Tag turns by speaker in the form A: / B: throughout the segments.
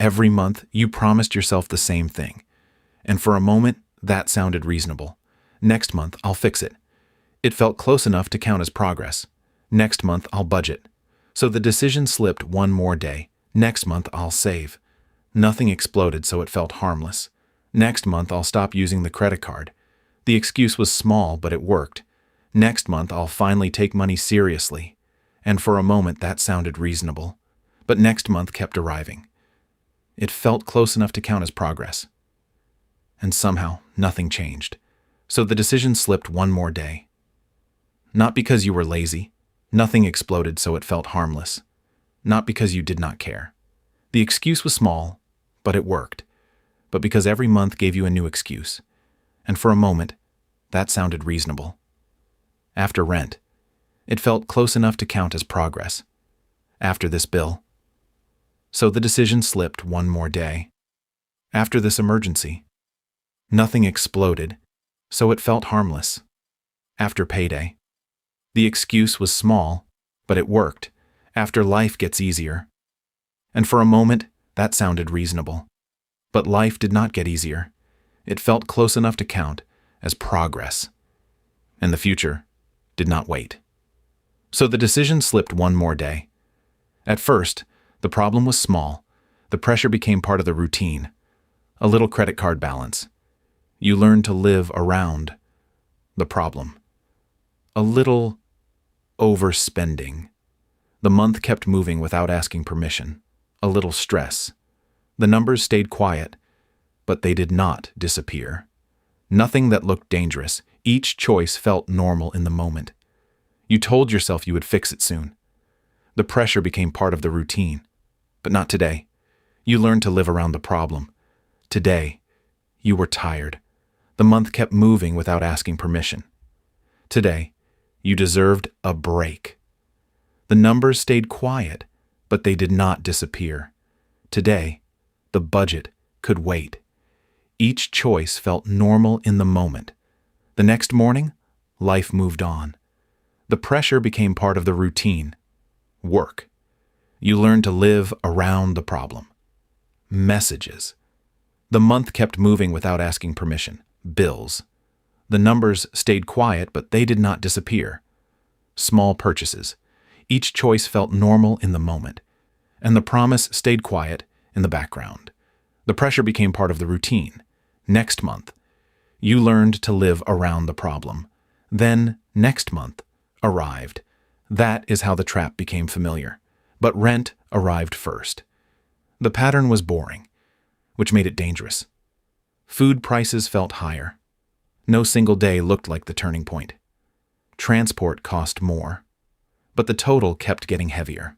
A: Every month, you promised yourself the same thing. And for a moment, that sounded reasonable. Next month, I'll fix it. It felt close enough to count as progress. Next month, I'll budget. So the decision slipped one more day. Next month, I'll save. Nothing exploded, so it felt harmless. Next month, I'll stop using the credit card. The excuse was small, but it worked. Next month, I'll finally take money seriously. And for a moment, that sounded reasonable. But next month kept arriving. It felt close enough to count as progress. And somehow, nothing changed. So the decision slipped one more day. Not because you were lazy. Nothing exploded, so it felt harmless. Not because you did not care. The excuse was small, but it worked. But because every month gave you a new excuse. And for a moment, that sounded reasonable. After rent, it felt close enough to count as progress. After this bill. So the decision slipped one more day. After this emergency. Nothing exploded, so it felt harmless. After payday. The excuse was small, but it worked. After life gets easier. And for a moment, that sounded reasonable. But life did not get easier. It felt close enough to count as progress. And the future did not wait. So the decision slipped one more day. At first, the problem was small. The pressure became part of the routine. A little credit card balance. You learned to live around the problem. A little overspending. The month kept moving without asking permission. A little stress. The numbers stayed quiet, but they did not disappear. Nothing that looked dangerous. Each choice felt normal in the moment. You told yourself you would fix it soon. The pressure became part of the routine. But not today. You learned to live around the problem. Today, you were tired. The month kept moving without asking permission. Today, you deserved a break. The numbers stayed quiet, but they did not disappear. Today, the budget could wait. Each choice felt normal in the moment. The next morning, life moved on. The pressure became part of the routine. Work. You learned to live around the problem. Messages. The month kept moving without asking permission. Bills. The numbers stayed quiet, but they did not disappear. Small purchases. Each choice felt normal in the moment. And the promise stayed quiet in the background. The pressure became part of the routine. Next month, you learned to live around the problem. Then, next month, arrived. That is how the trap became familiar. But rent arrived first. The pattern was boring, which made it dangerous. Food prices felt higher. No single day looked like the turning point. Transport cost more. But the total kept getting heavier.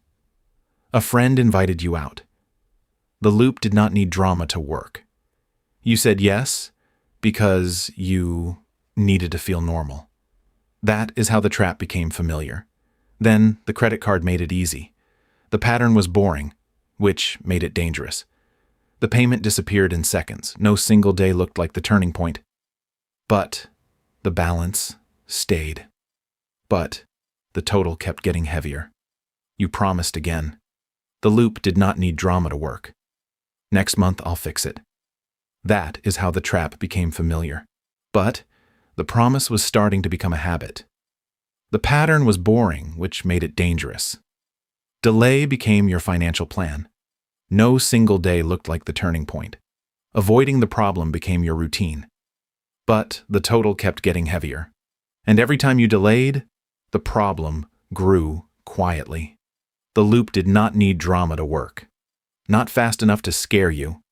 A: A friend invited you out. The loop did not need drama to work. You said yes because you needed to feel normal. That is how the trap became familiar. Then the credit card made it easy. The pattern was boring, which made it dangerous. The payment disappeared in seconds. No single day looked like the turning point. But the balance stayed. But the total kept getting heavier. You promised again. The loop did not need drama to work. Next month, I'll fix it. That is how the trap became familiar. But the promise was starting to become a habit. The pattern was boring, which made it dangerous. Delay became your financial plan. No single day looked like the turning point. Avoiding the problem became your routine. But the total kept getting heavier. And every time you delayed, the problem grew quietly. The loop did not need drama to work. Not fast enough to scare you.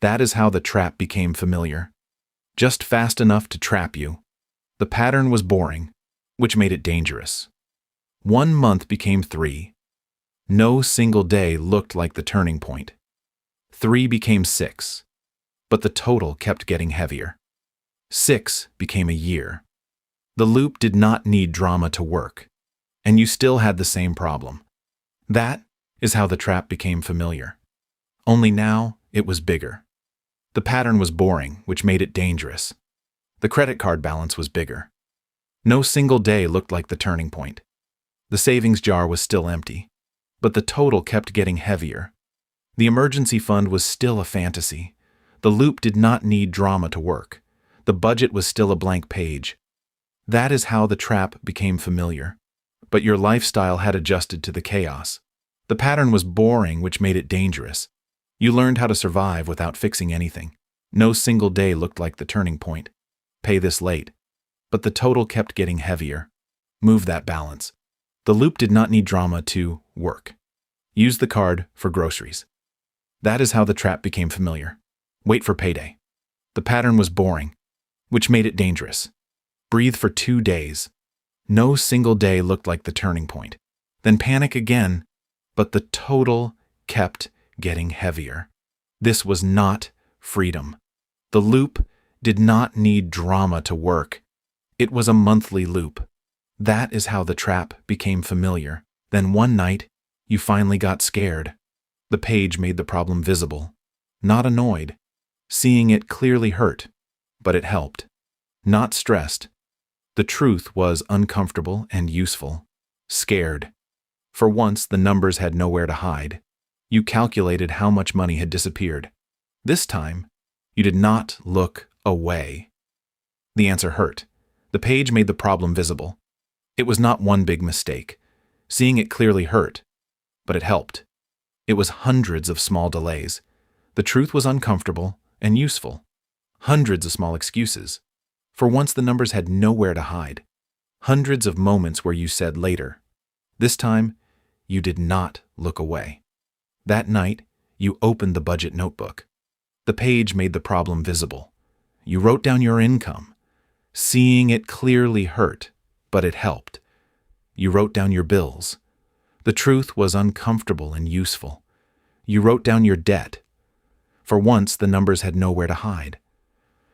A: That is how the trap became familiar. Just fast enough to trap you. The pattern was boring, which made it dangerous. 1 month became 3. No single day looked like the turning point. 3 became 6. But the total kept getting heavier. 6 became a year. The loop did not need drama to work. And you still had the same problem. That is how the trap became familiar. Only now it was bigger. The pattern was boring, which made it dangerous. The credit card balance was bigger. No single day looked like the turning point. The savings jar was still empty, but the total kept getting heavier. The emergency fund was still a fantasy. The loop did not need drama to work. The budget was still a blank page. That is how the trap became familiar. But your lifestyle had adjusted to the chaos. The pattern was boring, which made it dangerous. You learned how to survive without fixing anything. No single day looked like the turning point. Pay this late. But the total kept getting heavier. Move that balance. The loop did not need drama to work. Use the card for groceries. That is how the trap became familiar. Wait for payday. The pattern was boring, which made it dangerous. Breathe for 2 days. No single day looked like the turning point. Then panic again, but the total kept getting heavier. This was not freedom. The loop did not need drama to work. It was a monthly loop. That is how the trap became familiar. Then one night, you finally got scared. The page made the problem visible. Not annoyed. Seeing it clearly hurt, but it helped. Not stressed. The truth was uncomfortable and useful. Scared. For once, the numbers had nowhere to hide. You calculated how much money had disappeared. This time, you did not look away. The answer hurt. The page made the problem visible. It was not one big mistake. Seeing it clearly hurt, but it helped. It was hundreds of small delays. The truth was uncomfortable and useful. Hundreds of small excuses. For once, the numbers had nowhere to hide. Hundreds of moments where you said later. This time, you did not look away. That night, you opened the budget notebook. The page made the problem visible. You wrote down your income. Seeing it clearly hurt, but it helped. You wrote down your bills. The truth was uncomfortable and useful. You wrote down your debt. For once, the numbers had nowhere to hide.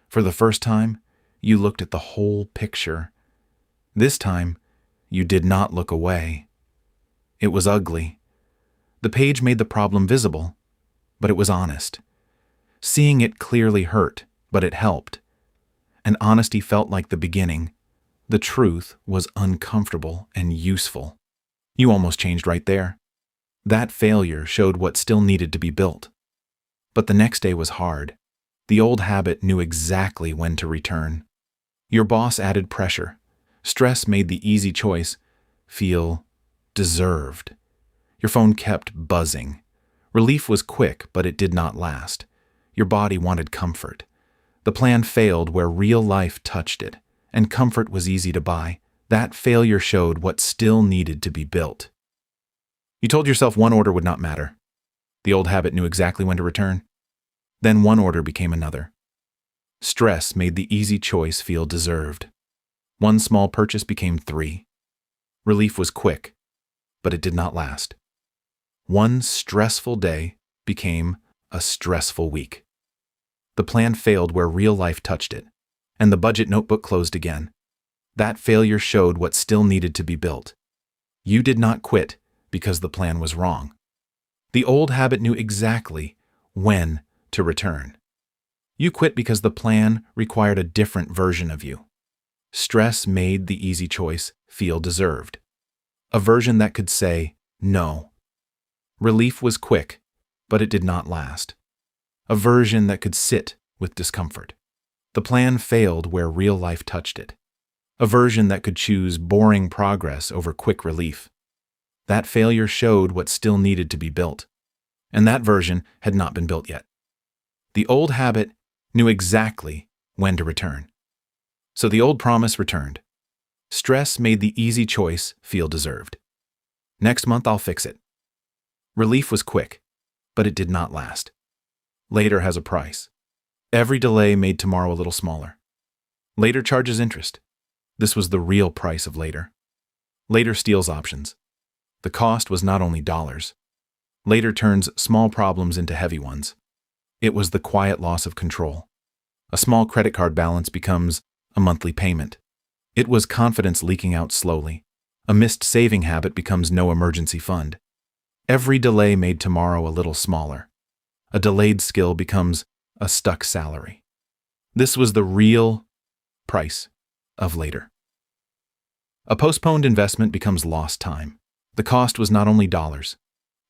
A: For the first time, you looked at the whole picture. This time, you did not look away. It was ugly. The page made the problem visible, but it was honest. Seeing it clearly hurt, but it helped. And honesty felt like the beginning. The truth was uncomfortable and useful. You almost changed right there. That failure showed what still needed to be built. But the next day was hard. The old habit knew exactly when to return. Your boss added pressure. Stress made the easy choice feel deserved. Your phone kept buzzing. Relief was quick, but it did not last. Your body wanted comfort. The plan failed where real life touched it, and comfort was easy to buy. That failure showed what still needed to be built. You told yourself one order would not matter. The old habit knew exactly when to return. Then one order became another. Stress made the easy choice feel deserved. One small purchase became 3. Relief was quick, but it did not last. One stressful day became a stressful week. The plan failed where real life touched it, and the budget notebook closed again. That failure showed what still needed to be built. You did not quit because the plan was wrong. The old habit knew exactly when to return. You quit because the plan required a different version of you. Stress made the easy choice feel deserved. A version that could say no. Relief was quick, but it did not last. A version that could sit with discomfort. The plan failed where real life touched it. A version that could choose boring progress over quick relief. That failure showed what still needed to be built, and that version had not been built yet. The old habit knew exactly when to return. So the old promise returned. Stress made the easy choice feel deserved. Next month I'll fix it. Relief was quick, but it did not last. Later has a price. Every delay made tomorrow a little smaller. Later charges interest. This was the real price of later. Later steals options. The cost was not only dollars. Later turns small problems into heavy ones. It was the quiet loss of control. A small credit card balance becomes a monthly payment. It was confidence leaking out slowly. A missed saving habit becomes no emergency fund. Every delay made tomorrow a little smaller. A delayed skill becomes a stuck salary. This was the real price of later. A postponed investment becomes lost time. The cost was not only dollars.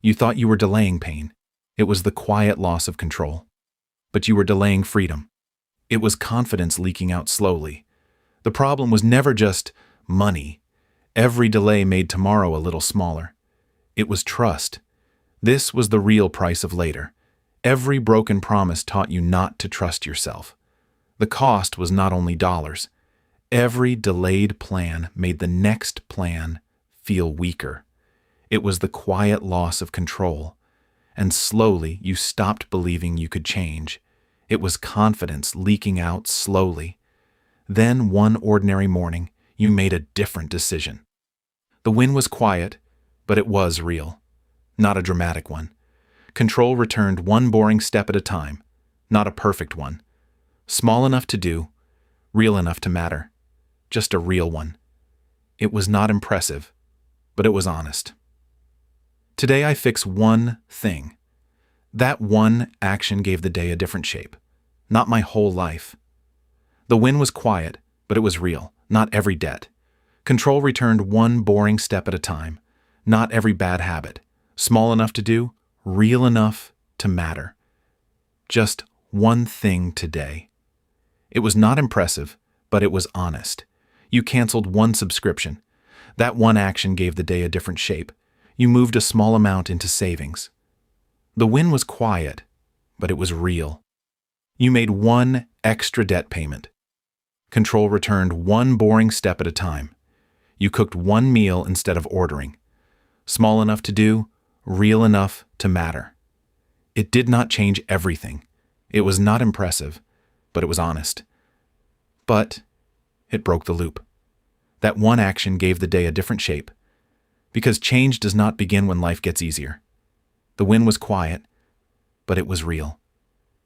A: You thought you were delaying pain. It was the quiet loss of control. But you were delaying freedom. It was confidence leaking out slowly. The problem was never just money. Every delay made tomorrow a little smaller. It was trust. This was the real price of later. Every broken promise taught you not to trust yourself. The cost was not only dollars. Every delayed plan made the next plan feel weaker. It was the quiet loss of control. And slowly you stopped believing you could change. It was confidence leaking out slowly. Then one ordinary morning, you made a different decision. The win was quiet, but it was real. Not a dramatic one. Control returned one boring step at a time, not a perfect one. Small enough to do, real enough to matter. Just a real one. It was not impressive, but it was honest. Today I fix one thing. That one action gave the day a different shape, not my whole life. The win was quiet, but it was real, not every debt. Control returned one boring step at a time, not every bad habit. Small enough to do, real enough to matter. Just one thing today. It was not impressive, but it was honest. You canceled one subscription. That one action gave the day a different shape. You moved a small amount into savings. The win was quiet, but it was real. You made one extra debt payment. Control returned one boring step at a time. You cooked one meal instead of ordering. Small enough to do, real enough to matter. It did not change everything. It was not impressive, but it was honest. But it broke the loop. That one action gave the day a different shape. Because change does not begin when life gets easier. The win was quiet, but it was real.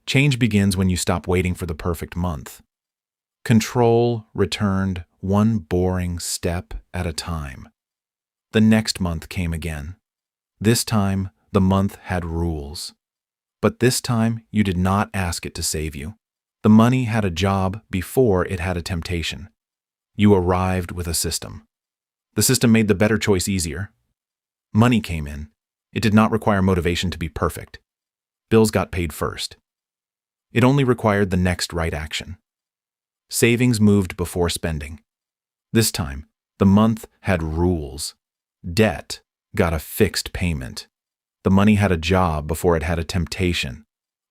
A: Change begins when you stop waiting for the perfect month. Control returned one boring step at a time. The next month came again. This time, the month had rules. But this time, you did not ask it to save you. The money had a job before it had a temptation. You arrived with a system. The system made the better choice easier. Money came in. It did not require motivation to be perfect. Bills got paid first. It only required the next right action. Savings moved before spending. This time, the month had rules. Debt got a fixed payment. The money had a job before it had a temptation.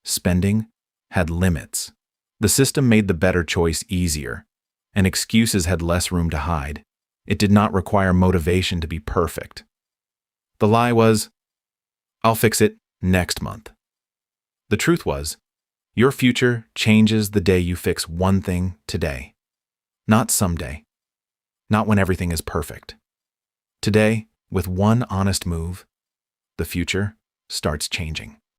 A: Spending had limits. The system made the better choice easier, and excuses had less room to hide. It did not require motivation to be perfect. The lie was, I'll fix it next month. The truth was, your future changes the day you fix one thing today. Not someday. Not when everything is perfect. Today, with one honest move, the future starts changing.